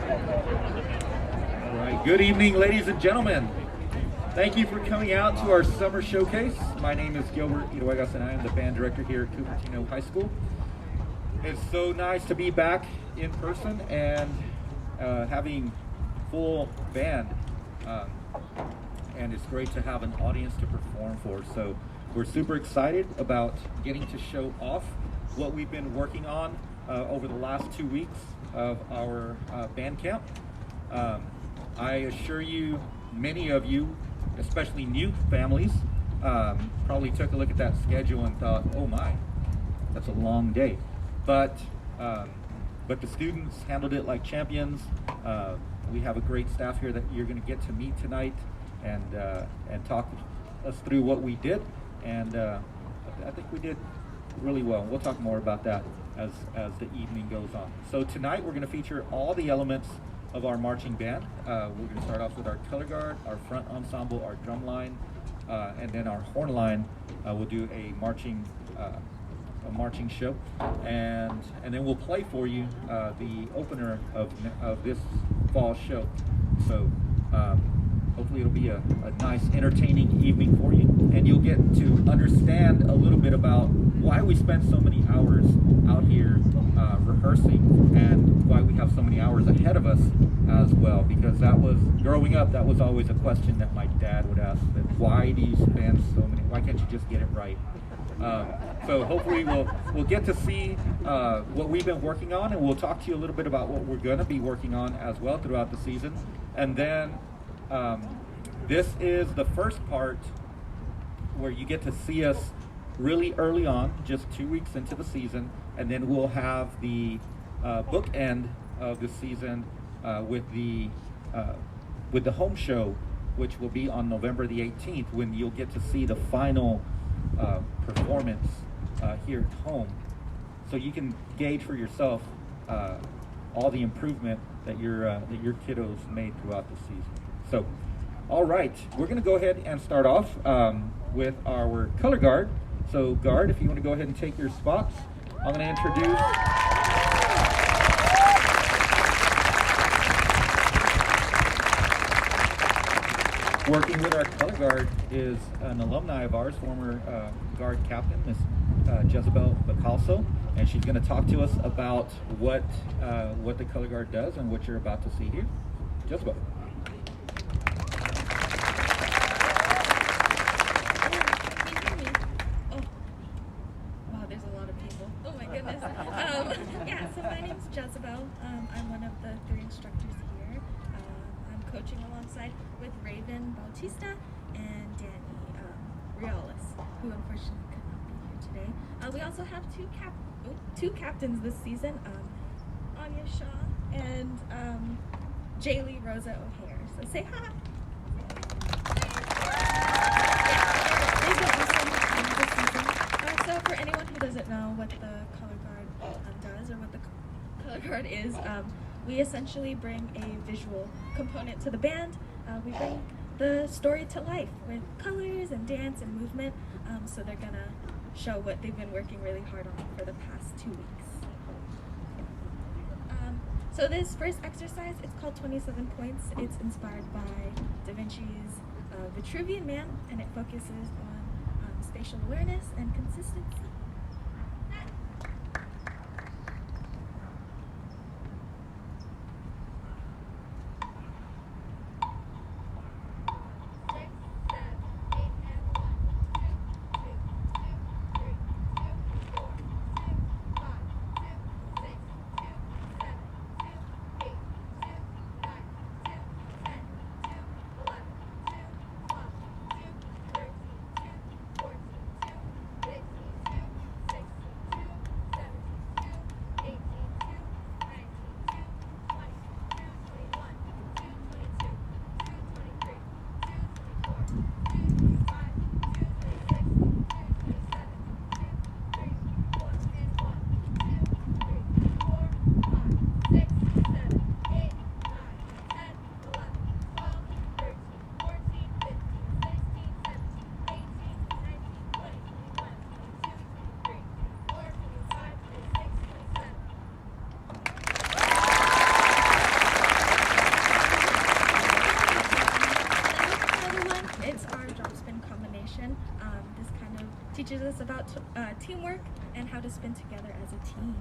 All right, good evening, ladies and gentlemen. Thank you for coming out to our summer showcase. My name is Gilbert Iruegas, and I am the band director here at Cupertino High School. It's so nice to be back in person and having full band, and it's great to have an audience to perform for. So we're super excited about getting to show off what we've been working on over the last 2 weeks of our band camp. I assure you, many of you, especially new families, probably took a look at that schedule and thought, oh my, that's a long day. But the students handled it like champions. We have a great staff here that you're going to get to meet tonight and talk us through what we did. And I think we did really well. We'll talk more about that as the evening goes on. So tonight we're going to feature all the elements of our marching band. We're going to start off with our color guard, our front ensemble, our drum line, and then our horn line. We'll do a marching show, and then we'll play for you the opener of this fall show. So hopefully it'll be a nice, entertaining evening for you, and you'll get to understand a little bit about why we spend so many hours out here rehearsing, and why we have so many hours ahead of us as well. Because growing up, that was always a question that my dad would ask: that why do you spend so many? Why can't you just get it right? So hopefully we'll get to see what we've been working on, and we'll talk to you a little bit about what we're going to be working on as well throughout the season. And then this is the first part where you get to see us really early on, just 2 weeks into the season, and then we'll have the bookend of the season with the home show, which will be on November the 18th, when you'll get to see the final performance here at home, so you can gauge for yourself all the improvement that your kiddos made throughout the season. So, all right, we're going to go ahead and start off with our color guard. So, guard, if you want to go ahead and take your spots, I'm going to introduce. Working with our color guard is an alumni of ours, former guard captain, Miss Jezebel Bacalso, and she's going to talk to us about what the color guard does and what you're about to see here. Jezebel. Yeah, so my name's Jezebel. I'm one of the 3 instructors here. I'm coaching alongside with Raven Bautista and Danny Rialis, who unfortunately could not be here today. We also have two captains this season, Anya Shaw and Jaylee Rosa O'Hare. So say hi. They've been awesome this season. So for anyone who doesn't know what the color guard does, or what the color guard is, we essentially bring a visual component to the band. We bring the story to life with colors and dance and movement. So they're gonna show what they've been working really hard on for the past 2 weeks. So this first exercise, it's called 27 Points. It's inspired by Da Vinci's Vitruvian Man, and it focuses on spatial awareness and consistency. teaches us about teamwork and how to spin together as a team.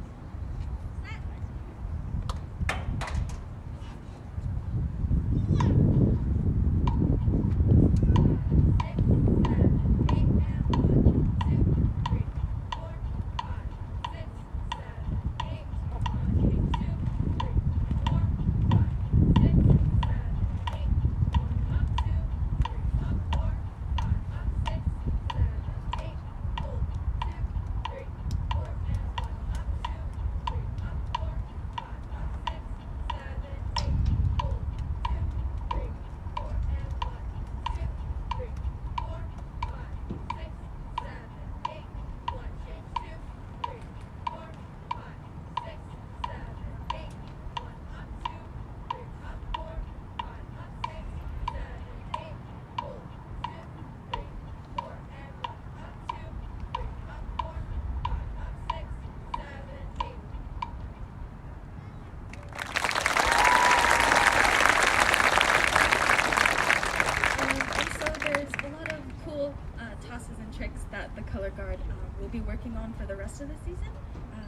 That the color guard will be working on for the rest of the season.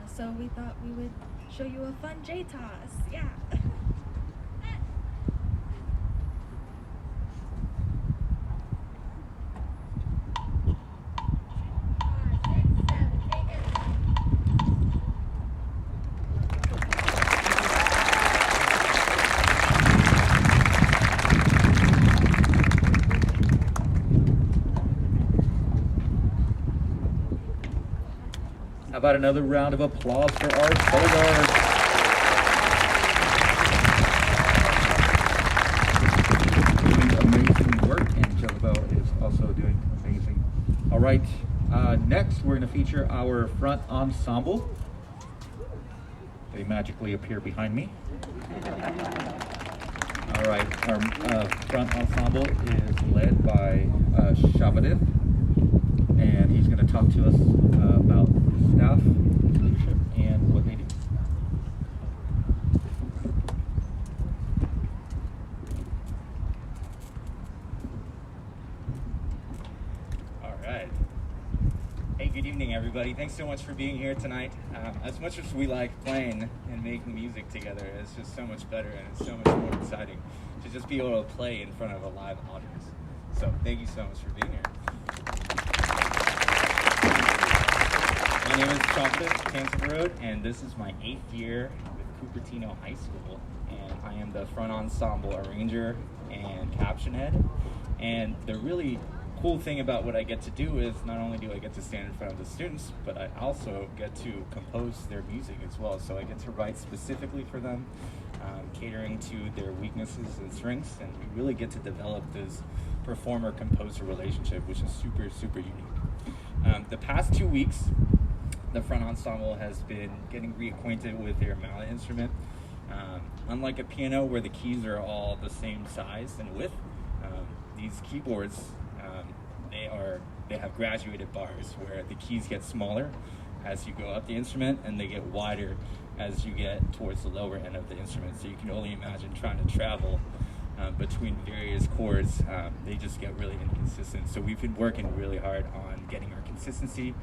So we thought we would show you a fun J-toss. Yeah. How about another round of applause for our color guards? Doing amazing work, and Jezebel is also doing amazing. All right, next we're going to feature our front ensemble. They magically appear behind me. All right, our front ensemble is led by Shabadith, and he's going to talk to us about staff, leadership, and what they do. All right. Hey, good evening, everybody. Thanks so much for being here tonight. As much as we like playing and making music together, it's just so much better and it's so much more exciting to just be able to play in front of a live audience. So thank you so much for being here. My name is Camerawork, and this is my 8th year with Cupertino High School, and I am the front ensemble arranger and caption head. And the really cool thing about what I get to do is not only do I get to stand in front of the students, but I also get to compose their music as well. So I get to write specifically for them, catering to their weaknesses and strengths, and we really get to develop this performer-composer relationship, which is super, super unique. The past 2 weeks, the front ensemble has been getting reacquainted with their mallet instrument. Unlike a piano where the keys are all the same size and width, these keyboards, they have graduated bars where the keys get smaller as you go up the instrument and they get wider as you get towards the lower end of the instrument. So you can only imagine trying to travel between various chords. They just get really inconsistent. So we've been working really hard on getting our consistency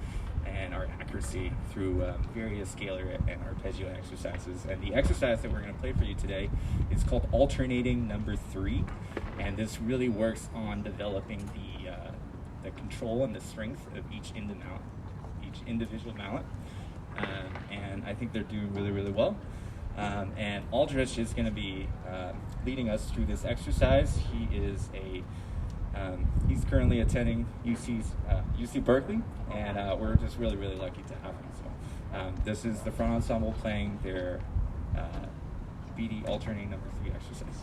and our accuracy through various scalar and arpeggio exercises. And the exercise that we're going to play for you today is called alternating number 3, and this really works on developing the control and the strength of each individual mallet. And I think they're doing really, really well. And Aldrich is going to be leading us through this exercise. He is he's currently attending UC Berkeley, and we're just really, really lucky to have him. So this is the front ensemble playing their BD alternating number 3 exercise.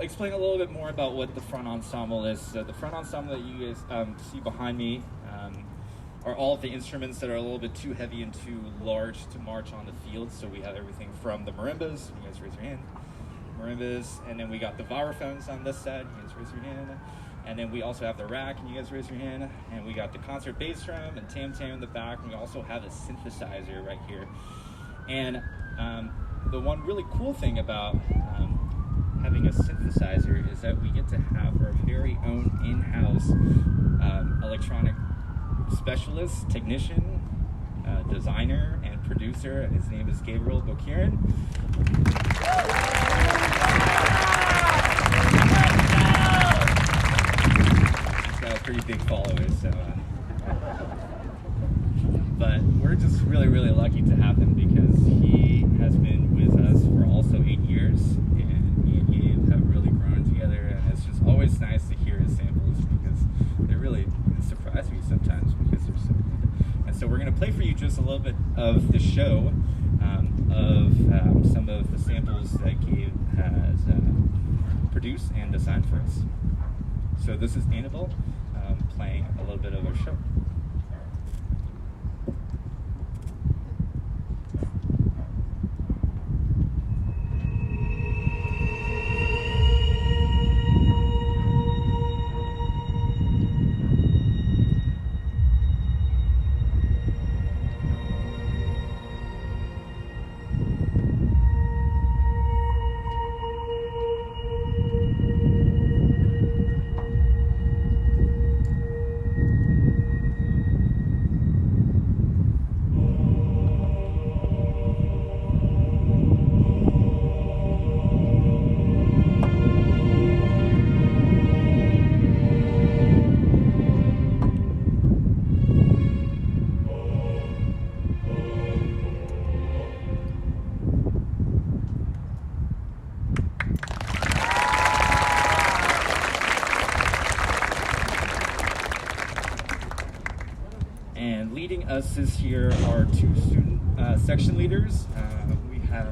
I'll explain a little bit more about what the front ensemble is. So the front ensemble that you guys see behind me are all of the instruments that are a little bit too heavy and too large to march on the field. So we have everything from the marimbas, you guys raise your hand, marimbas, and then we got the vibraphones on this side, you guys raise your hand, and then we also have the rack, and you guys raise your hand, and we got the concert bass drum and tam-tam in the back, and we also have a synthesizer right here. And the one really cool thing about having a synthesizer is that we get to have our very own in-house electronic specialist, technician, designer, and producer. His name is Gabriel Bokirin. He's got a pretty big followers, so but we're just really, really lucky to have him because he has been with us for also 8 years, and me and Gabe have really grown together, and it's just always nice to hear his samples because they really surprise me sometimes because they're so good. And so we're going to play for you just a little bit of the show of some of the samples that Gabe has produced and designed for us. So this is Annabelle playing a little bit of our show. And leading us this year are two student section leaders. We have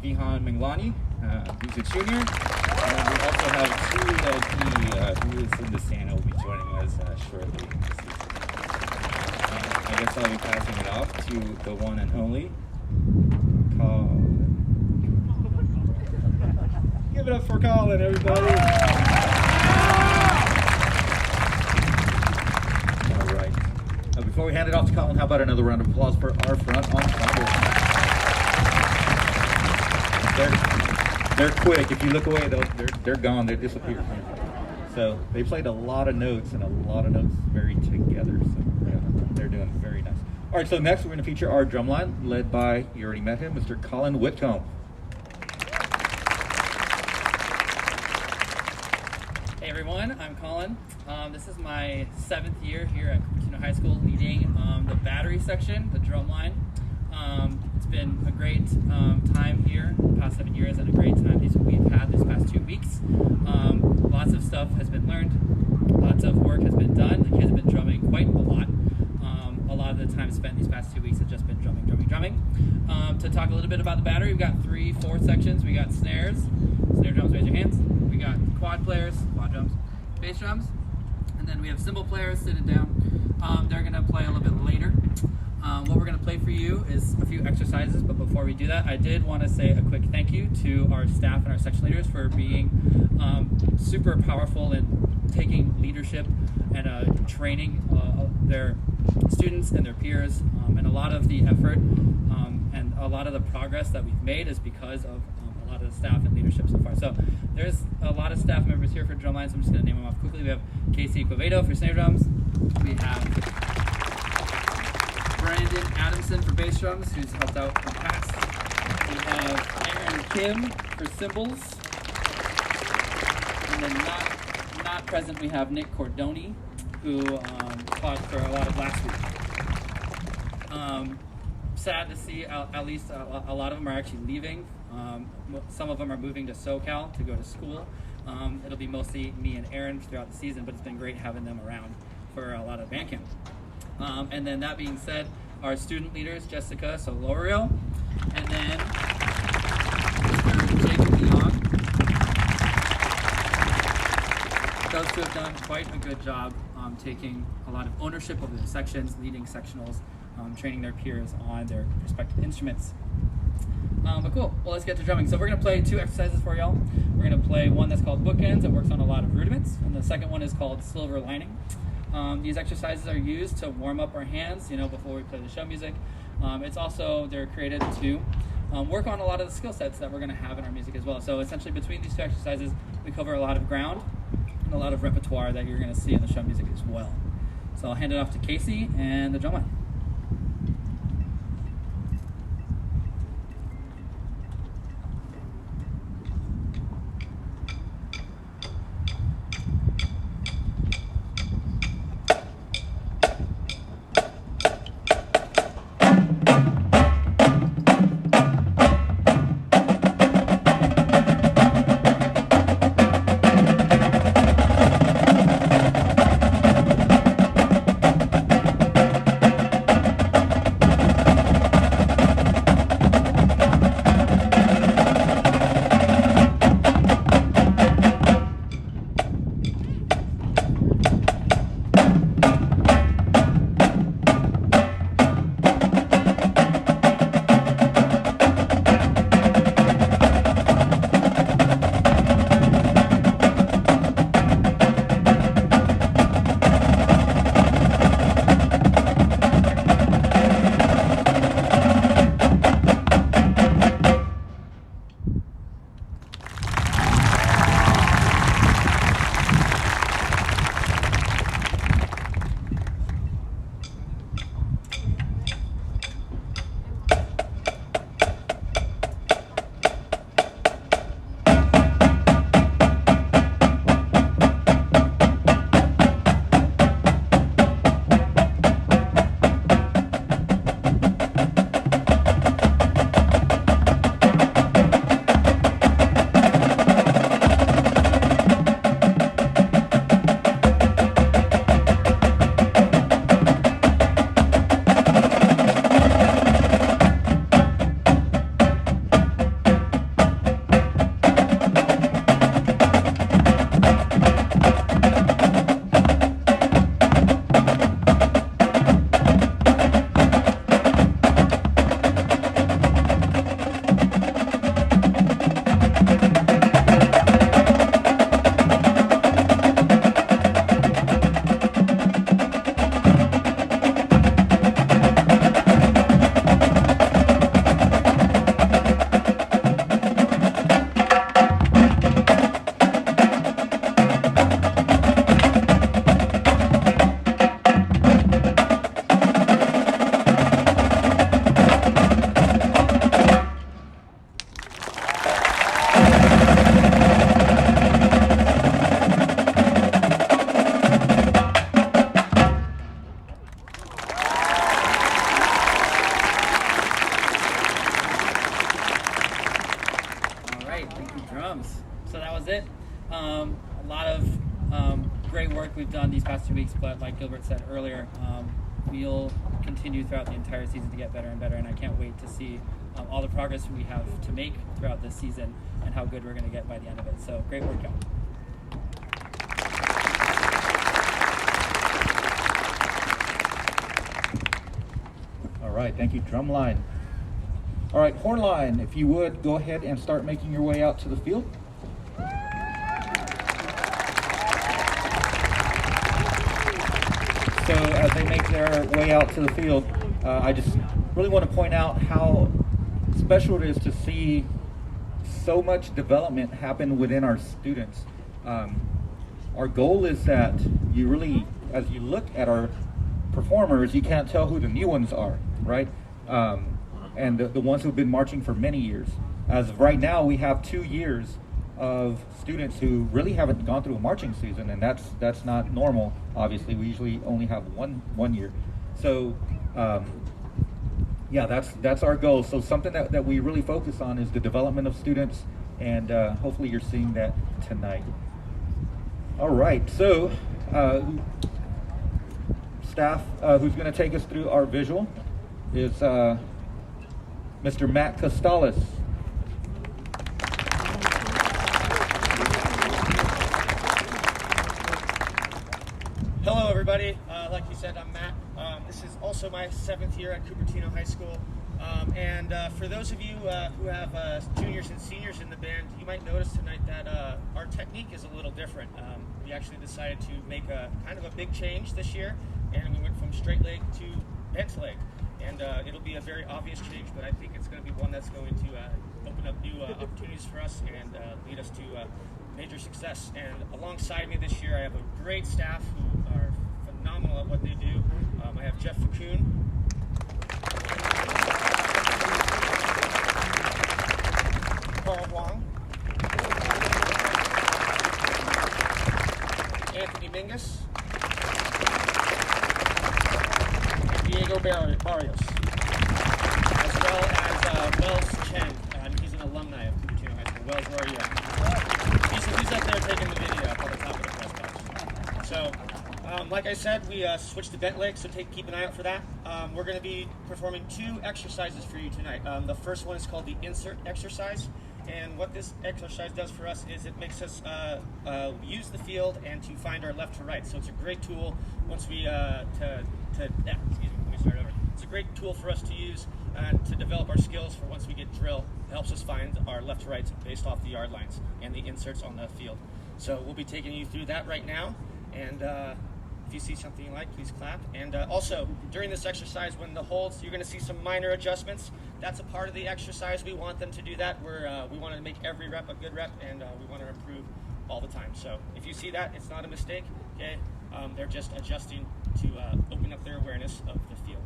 Vihan Menglani, who's a junior, and we also have Julia who is in the stand and will be joining us shortly. And I guess I'll be passing it off to the one and only Colin. Give it up for Colin, everybody. Before we hand it off to Colin, how about another round of applause for our front ensemble? They're quick. If you look away, they're gone. They disappear. So they played a lot of notes and a lot of notes very together. So yeah, they're doing very nice. All right. So next we're going to feature our drumline, led by, you already met him, Mr. Colin Whitcomb. Hey everyone, I'm Colin. This is my 7th year here at Cupertino High School leading the battery section, the drum line. It's been a great time here the past 7 years and a great time we've had this past 2 weeks. Lots of stuff has been learned, lots of work has been done. The kids have been drumming quite a lot. A lot of the time spent these past 2 weeks has just been drumming. To talk a little bit about the battery, we've got 4 sections. We got snares, snare drums, raise your hands. We got quad players, quad drums, bass drums, and then we have cymbal players sitting down. They're going to play a little bit later. What we're going to play for you is a few exercises, but before we do that, I did want to say a quick thank you to our staff and our section leaders for being super powerful in taking leadership and training their students and their peers, and a lot of the effort and a lot of the progress that we've made is because of a lot of the staff and leadership so far. So there's a lot of staff members here for drumline, so I'm just going to name them off quickly. We have Casey Quevedo for snare drums. We have Brandon Adamson for bass drums, who's helped out in the past. We have Aaron Kim for cymbals. And then not present, we have Nick Cordoni, who taught for a lot of last week. Sad to see, at least a lot of them are actually leaving. Some of them are moving to SoCal to go to school. It'll be mostly me and Aaron throughout the season, but it's been great having them around for a lot of band camp. And then that being said, our student leaders, Jessica Solorio, and then Jacob Leon, those two have done quite a good job taking a lot of ownership over their sections, leading sectionals, training their peers on their respective instruments. But cool, well, let's get to drumming. So we're gonna play 2 exercises for y'all. We're gonna play one that's called Bookends that works on a lot of rudiments, and the second one is called Silver Lining. These exercises are used to warm up our hands, before we play the show music. They're created to work on a lot of the skill sets that we're gonna have in our music as well. So essentially between these 2 exercises, we cover a lot of ground and a lot of repertoire that you're gonna see in the show music as well. So I'll hand it off to Casey and the drumline. A lot of great work we've done these past 2 weeks, but like Gilbert said earlier, we'll continue throughout the entire season to get better and better, and I can't wait to see all the progress we have to make throughout this season and how good we're going to get by the end of it. So great work, y'all. All right, thank you, Drumline. All right, Hornline, if you would, go ahead and start making your way out to the field. So as they make their way out to the field, I just really want to point out how special it is to see so much development happen within our students. Our goal is that you really, as you look at our performers, you can't tell who the new ones are, right? And the ones who've been marching for many years. As of right now, we have 2 years of students who really haven't gone through a marching season, and that's not normal. Obviously, we usually only have one year. So, yeah, that's our goal. So something that we really focus on is the development of students, and hopefully you're seeing that tonight. All right, so staff who's going to take us through our visual is Mr. Matt Costales. everybody. Like you said, I'm Matt. This is also my 7th year at Cupertino High School. And for those of you who have juniors and seniors in the band, you might notice tonight that our technique is a little different. We actually decided to make a kind of a big change this year, and we went from straight leg to bent leg. And it'll be a very obvious change, but I think it's going to be one that's going to open up new opportunities for us and lead us to major success. And alongside me this year, I have a great staff who are phenomenal at what they do. I have Jeff Facoon, Carl Wong, Anthony Mingus, and Diego Barrios, as well as Wells Chen. He's an alumni of Cupertino High School. Wells, where are you at? He's up there taking the video up on the top of the press box. So, like I said, we switched to bent leg, so keep an eye out for that. We're going to be performing 2 exercises for you tonight. The first one is called the insert exercise. And what this exercise does for us is it makes us use the field and to find our left to right. So it's a great tool once we, It's a great tool for us to use to develop our skills for once we get drill. It helps us find our left to rights based off the yard lines and the inserts on the field. So we'll be taking you through that right now. And if you see something you like, please clap. And also, during this exercise, when the holds, you're going to see some minor adjustments. That's a part of the exercise. We want them to do that. We want to make every rep a good rep, and we want to improve all the time. So if you see that, it's not a mistake. Okay, they're just adjusting to open up their awareness of the field.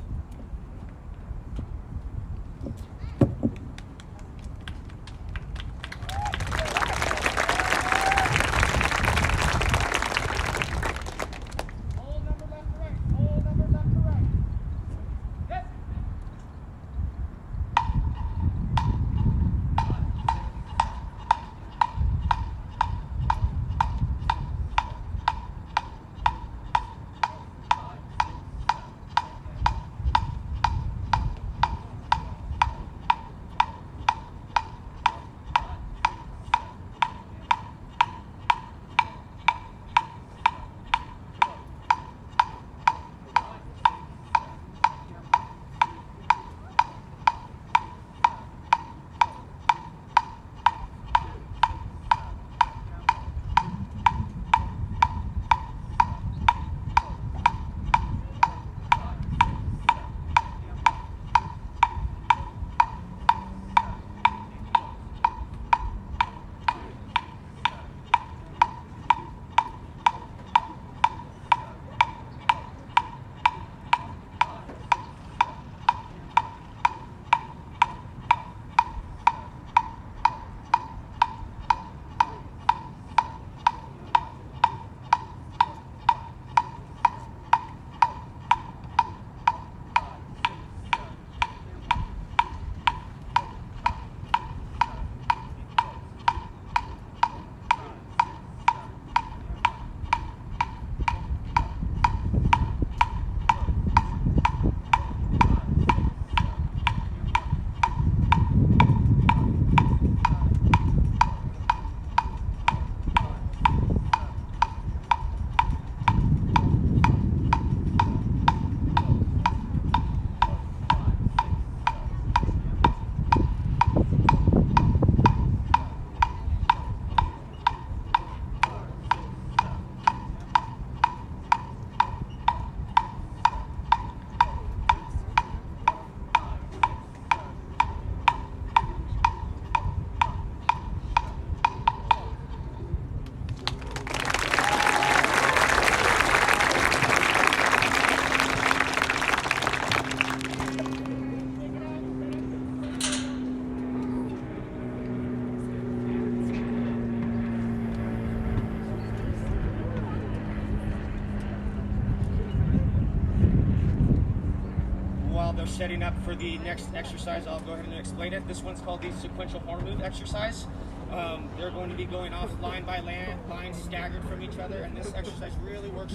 They're setting up for the next exercise. I'll go ahead and explain it. This one's called the sequential horn move exercise. They're going to be going off line by line, staggered from each other, and this exercise really works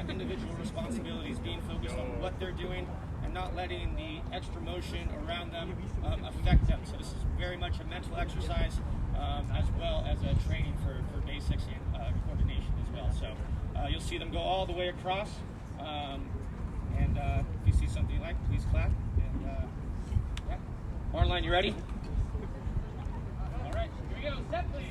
individual responsibilities, being focused on what they're doing and not letting the extra motion around them affect them. So this is very much a mental exercise as well as a training for basics and coordination as well. So you'll see them go all the way across. And if you see something you like, please clap. And yeah. Horn you ready? All right, here we go. Step, please.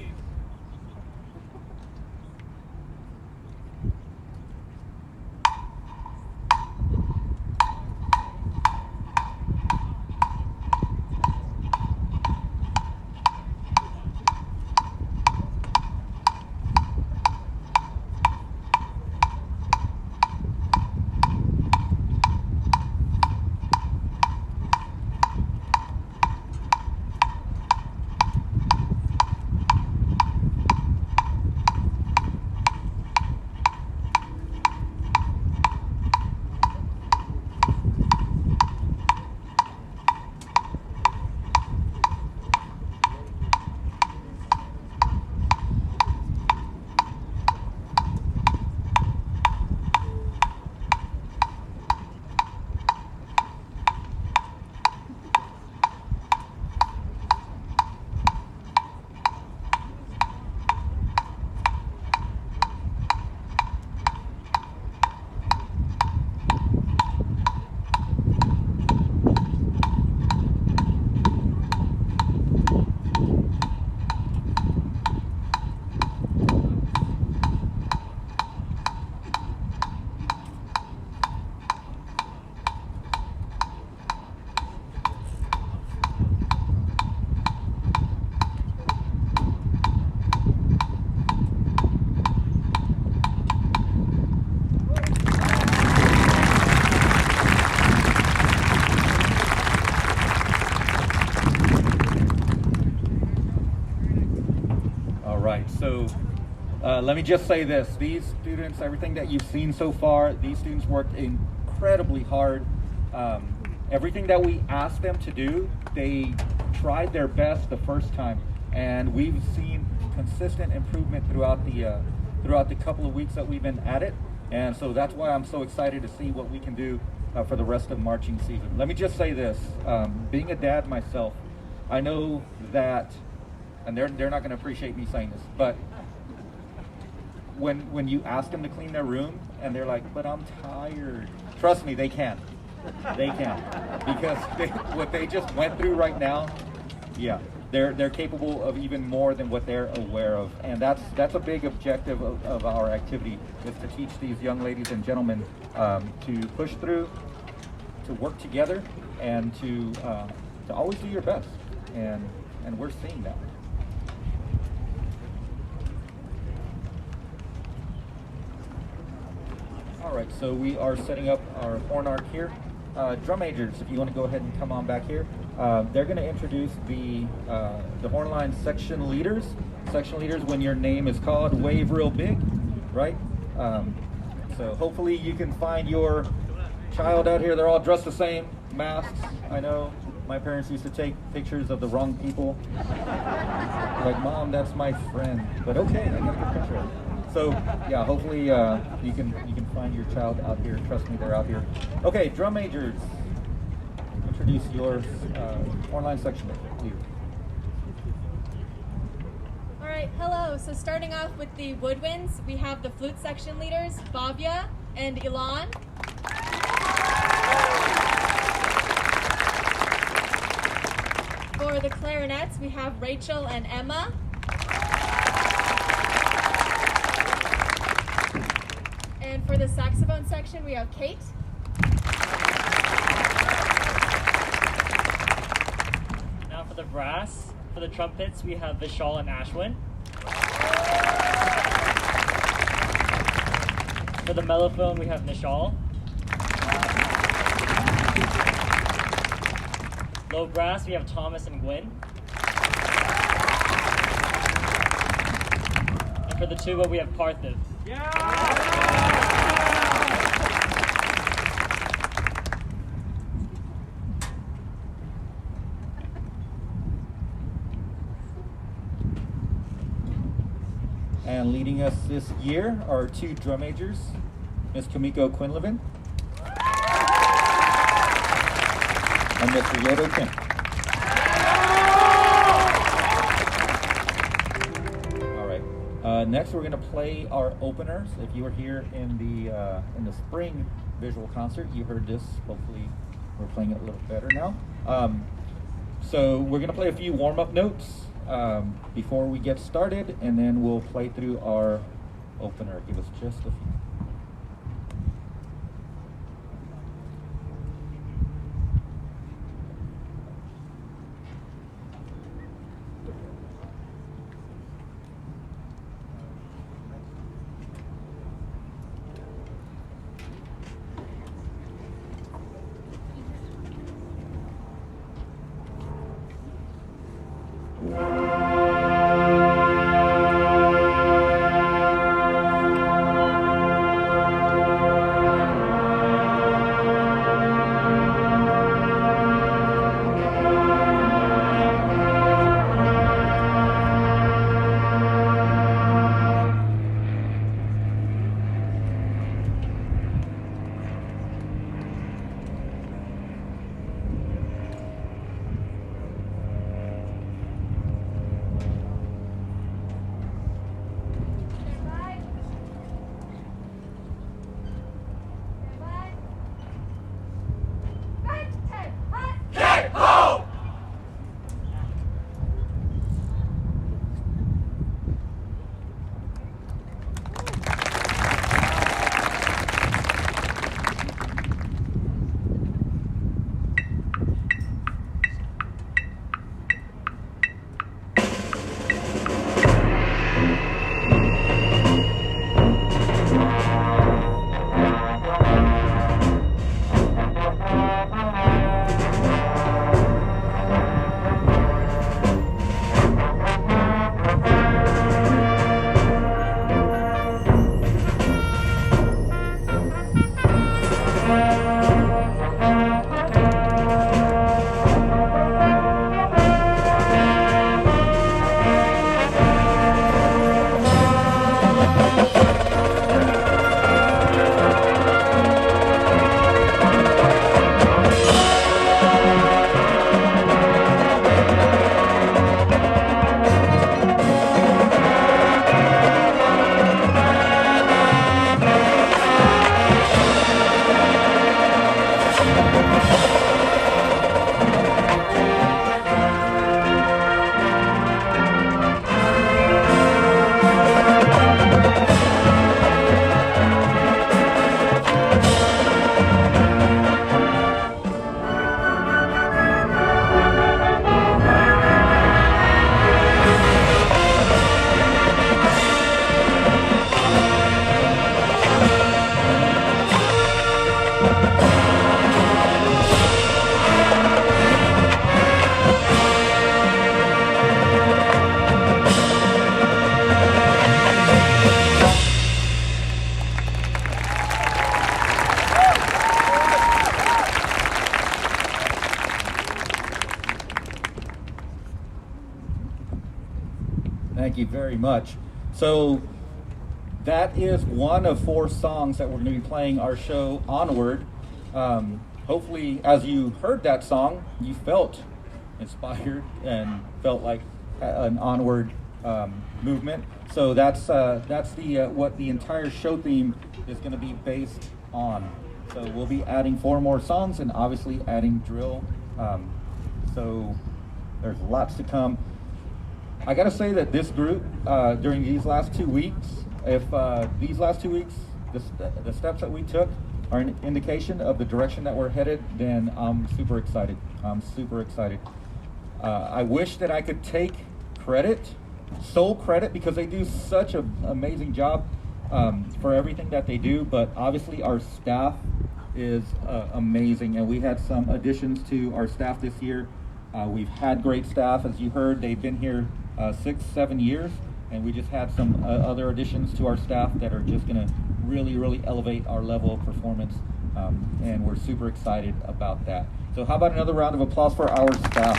So let me just say this. These students, everything that you've seen so far, these students worked incredibly hard. Everything that we asked them to do, they tried their best the first time. And we've seen consistent improvement throughout the couple of weeks that we've been at it. And so that's why I'm so excited to see what we can do for the rest of marching season. Let me just say this. Being a dad myself, I know that, and they're not going to appreciate me saying this, but when you ask them to clean their room and they're like, but I'm tired, trust me, they can. They can. Because what they just went through right now, yeah, they're capable of even more than what they're aware of. And that's a big objective of our activity, is to teach these young ladies and gentlemen to push through, to work together, and to always do your best. And we're seeing that. All right, so we are setting up our horn arc here. Drum majors, if you want to go ahead and come on back here. They're going to introduce the horn line section leaders. Section leaders, when your name is called, wave real big, right? So hopefully you can find your child out here. They're all dressed the same, masks. I know my parents used to take pictures of the wrong people. Like, Mom, that's my friend. But okay, I got a good picture of it. So yeah, hopefully you can find your child out here. Trust me, they're out here. Okay, drum majors, introduce your horn line section leader. All right, hello. So starting off with the woodwinds, we have the flute section leaders, Bhavya and Ilan. For the clarinets, we have Rachel and Emma. And for the saxophone section, we have Kate. Now for the brass, for the trumpets, we have Vishal and Ashwin. For the mellophone, we have Nishal. Low brass, we have Thomas and Gwen. And for the tuba, we have Parthiv. And leading us this year are two drum majors, Miss Kamiko Quinlivan and Mr. Yodo Kim. All right. Next, we're going to play our openers. If you were here in the spring visual concert, you heard this. Hopefully, we're playing it a little better now. So we're going to play a few warm-up notes before we get started, and then we'll play through our opener. Give us just a few. Thank you very much. So that is one of 4 songs that we're going to be playing our show Onward. Hopefully, as you heard that song, you felt inspired and felt like an onward movement. So that's the what the entire show theme is going to be based on. So we'll be adding 4 more songs and obviously adding drill. So there's lots to come. I gotta say that this group during these last 2 weeks, if these last 2 weeks, the steps that we took are an indication of the direction that we're headed, then I'm super excited. I wish that I could take sole credit, because they do such an amazing job for everything that they do, but obviously our staff is amazing, and we had some additions to our staff this year. We've had great staff, as you heard. They've been here 6-7 years, and we just had some other additions to our staff that are just going to really elevate our level of performance, and we're super excited about that. So how about another round of applause for our staff?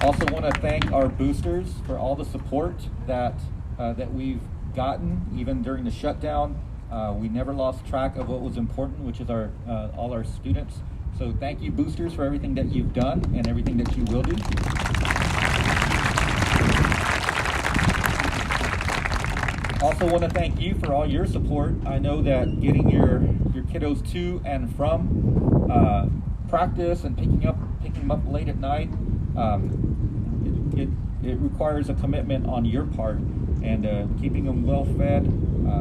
Also want to thank our boosters for all the support that we've gotten, even during the shutdown. We never lost track of what was important, which is all our students So thank you, boosters, for everything that you've done and everything that you will do. Also want to thank you for all your support. I know that getting your kiddos to and from practice and picking them up late at night, it requires a commitment on your part, and keeping them well fed.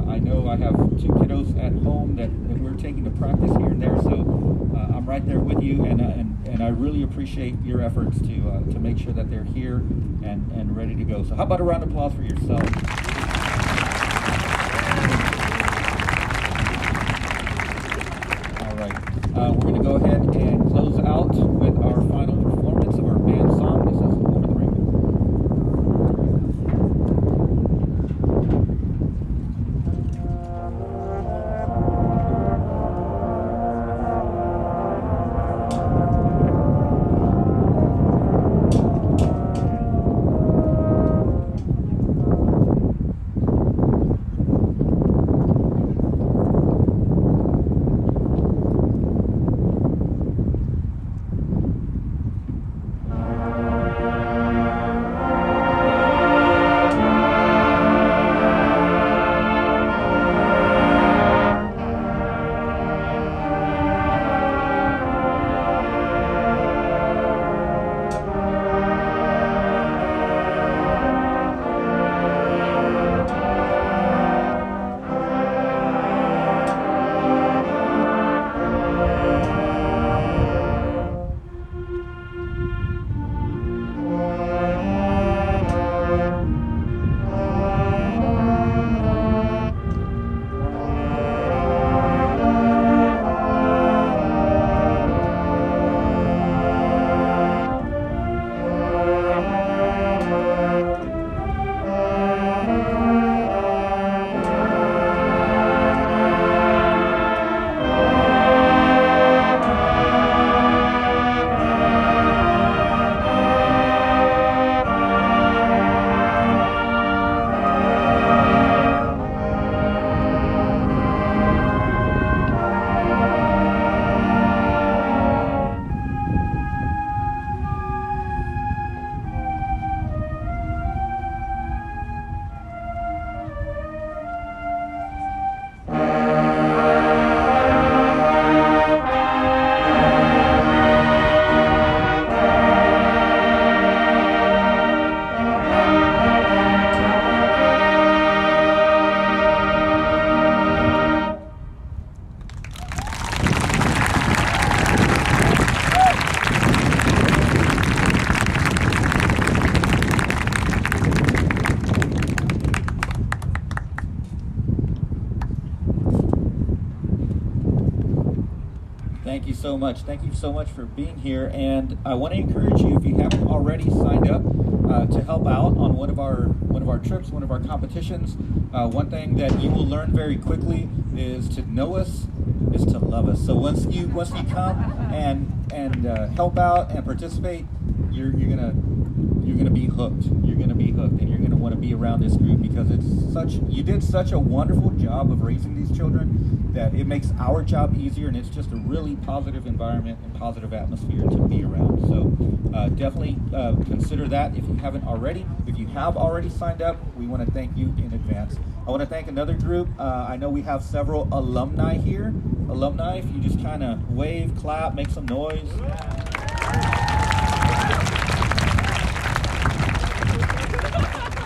I know I have 2 kiddos at home that we're taking to practice here and there, so I'm right there with you, and I really appreciate your efforts to make sure that they're here and ready to go. So how about a round of applause for yourself? All right, we're going to go ahead and close out with our final performance of our band song. This is Over the Rainbow. Thank you so much. Thank you so much for being here. And I want to encourage you, if you haven't already signed up to help out on one of our trips, one of our competitions, one thing that you will learn very quickly is to know us, is to love us. So once you come and help out and participate, you're gonna be hooked. You're gonna be hooked, and you're gonna want to be around this group because you did such a wonderful job of raising these children that it makes our job easier, and it's just a really positive environment and positive atmosphere to be around. So definitely consider that if you haven't already. If you have already signed up, we want to thank you in advance. I want to thank another group. I know we have several alumni here. Alumni, if you just kind of wave, clap, make some noise.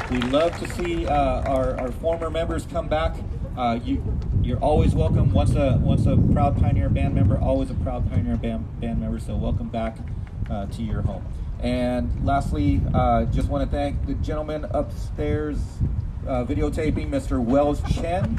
We love to see our former members come back. You're always welcome. Once a Proud Pioneer band member, always a Proud Pioneer band member. So welcome back to your home. And lastly, just want to thank the gentleman upstairs videotaping, Mr. Wells Chen.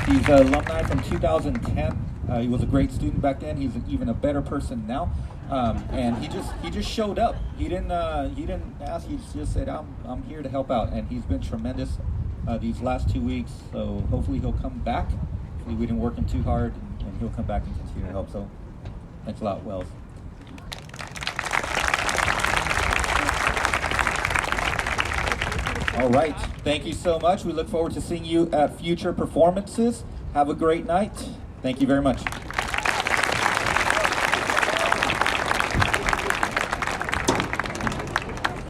He's an alumni from 2010. He was a great student back then. He's even a better person now. And he just showed up. He didn't ask. He just said, "I'm here to help out," and he's been tremendous these last 2 weeks. So hopefully he'll come back. Hopefully we didn't work him too hard, and he'll come back and continue to help. So thanks a lot, Wells. All right. Thank you so much. We look forward to seeing you at future performances. Have a great night. Thank you very much.